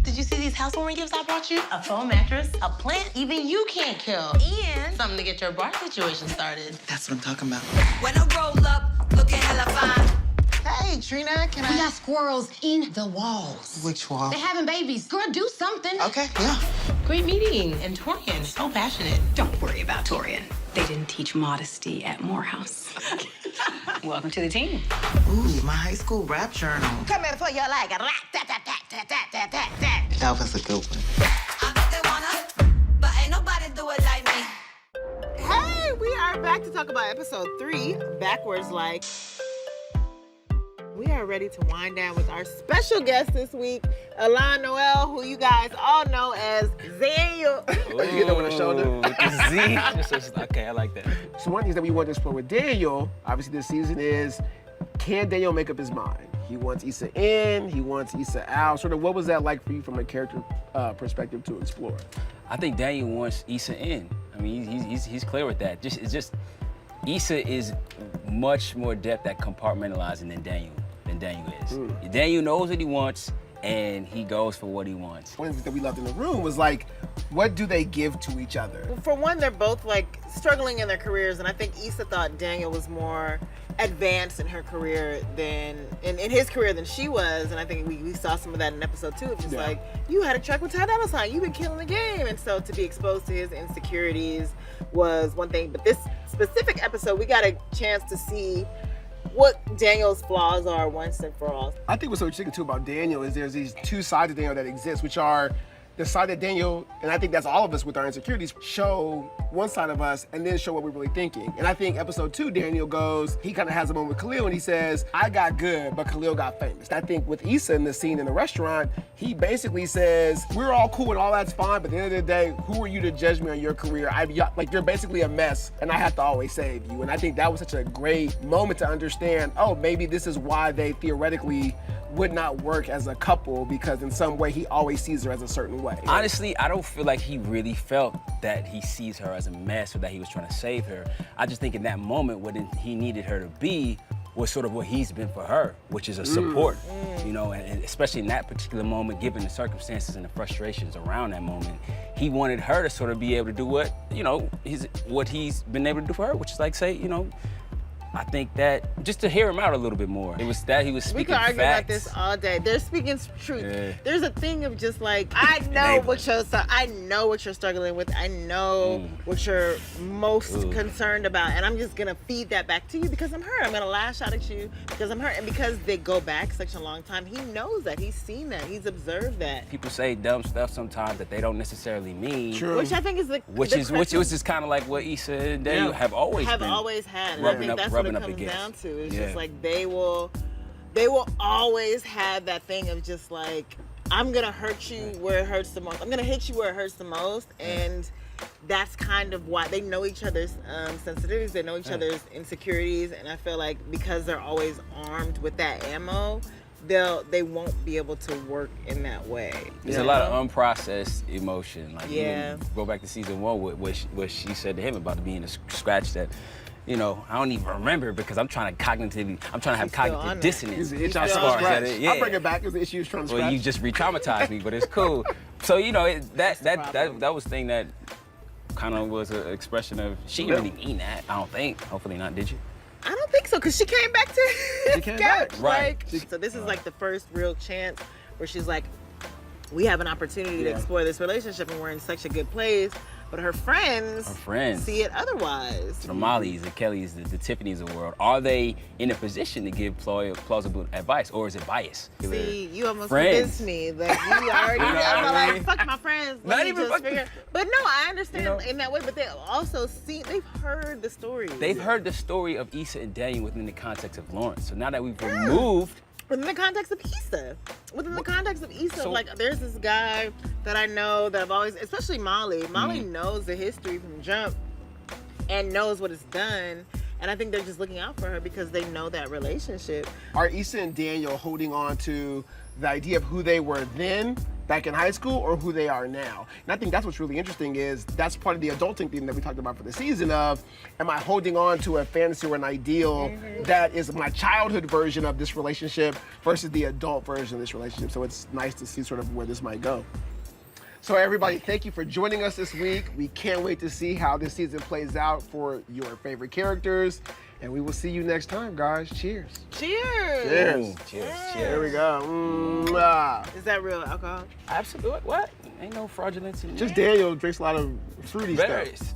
Did you see these housewarming gifts I brought you? A foam mattress, a plant even you can't kill, and something to get your bar situation started. That's what I'm talking about. When I roll up, looking hella fine. Hey, Trina, can I? We got squirrels in the walls. Which wall? They're having babies. Girl, do something. Okay, yeah. Great meeting. And Torian, so passionate. Don't worry about Torian. They didn't teach modesty at Morehouse. Welcome to the team. Ooh, my high school rap journal. Come here for your like a That was a good one. I bet they wanna, but ain't nobody do it like me. Hey, we are back to talk about episode 3, Backwards Like. We are ready to wind down with our special guest this week, Alon Noel, who you guys all know as Daniel. You hit that with a shoulder? With the Z. Okay, I like that. So one of the things that we want to explore with Daniel, obviously this season, is can Daniel make up his mind? He wants Issa in, he wants Issa out. Sort of what was that like for you from a character perspective to explore? I think Daniel wants Issa in. I mean, he's clear with that. It's just Issa is much more depth at compartmentalizing than Daniel is. Daniel knows what he wants, and he goes for what he wants. One of the things that we loved in the room was like, what do they give to each other? Well, for one, they're both like struggling in their careers, and I think Issa thought Daniel was more advanced in her career than in his career than she was, and I think we saw some of that in episode 2. It's just like, you had a track with Ty Dolla $ign, you've been killing the game, and so to be exposed to his insecurities was one thing. But this specific episode, we got a chance to see what Daniel's flaws are once and for all. I think what's so interesting too about Daniel is there's these two sides of Daniel that exist, which are the side that Daniel, and I think that's all of us with our insecurities, show one side of us and then show what we're really thinking. And I think episode 2, Daniel goes, he kind of has a moment with Khalil and he says, I got good, but Khalil got famous. And I think with Issa in the scene in the restaurant, he basically says, we're all cool and all that's fine, but at the end of the day, who are you to judge me on your career? Like, you're basically a mess and I have to always save you. And I think that was such a great moment to understand, oh, maybe this is why they theoretically would not work as a couple, because in some way he always sees her as a certain way. Honestly, I don't feel like he really felt that he sees her as a mess or that he was trying to save her. I just think in that moment what he needed her to be was sort of what he's been for her, which is a support, you know, and especially in that particular moment, given the circumstances and the frustrations around that moment, he wanted her to sort of be able to do what, you know, what he's been able to do for her, which is like say, you know, I think that just to hear him out a little bit more. It was that he was speaking facts. We could argue about this all day. They're speaking truth. Yeah. There's a thing of just like, I know what you're struggling with. I know what you're most concerned about, and I'm just gonna feed that back to you because I'm hurt. I'm gonna lash out at you because I'm hurt, and because they go back such a long time, he knows that. He's seen that. He's observed that. People say dumb stuff sometimes that they don't necessarily mean. True. Which I think is which was just kind of like what Issa and Daniel have always had. And I think that's what it comes down to. It's just like they will always have that thing of just like, I'm gonna hurt you where it hurts the most. I'm gonna hit you where it hurts the most, and that's kind of why they know each other's sensitivities. They know each other's insecurities, and I feel like because they're always armed with that ammo, they won't be able to work in that way. There's a lot of unprocessed emotion. Like, yeah. You go back to season 1 with what she said to him about being a scratch that, you know, I don't even remember because I'm trying to have cognitive dissonance. It's as far as yeah. I'll bring it back. It's the issue trying to scratch. Well, you just re-traumatized me, but it's cool. So, you know, that was the thing that kind of was an expression of, she didn't really mean that, I don't think. Hopefully not, did you? I don't think so, because she came back to his couch. Right. So this is like the first real chance where she's like, we have an opportunity to explore this relationship and we're in such a good place. But her friends see it otherwise. The Mollys, the Kellys, the Tiffanys of the world, are they in a position to give plausible advice, or is it bias? See, you almost convinced me that you already I'm like, fuck my friends. Not even But no, I understand in that way, but they also they've heard the story. They've heard the story of Issa and Daniel within the context of Lawrence. So now that we've removed within the context of Issa. So, like, there's this guy that I know that I've always, especially Molly. Molly knows the history from jump and knows what it's done. And I think they're just looking out for her because they know that relationship. Are Issa and Daniel holding on to the idea of who they were then back in high school or who they are now. And I think that's what's really interesting is that's part of the adulting theme that we talked about for the season of, am I holding on to a fantasy or an ideal that is my childhood version of this relationship versus the adult version of this relationship? So it's nice to see sort of where this might go. So everybody, thank you for joining us this week. We can't wait to see how this season plays out for your favorite characters. And we will see you next time, guys. Cheers. Cheers. Cheers. Cheers. Cheers. There we go. Mwah. Is that real alcohol? Absolutely. What? Ain't no fraudulence in Just Daniel drinks a lot of fruity stuff. berries.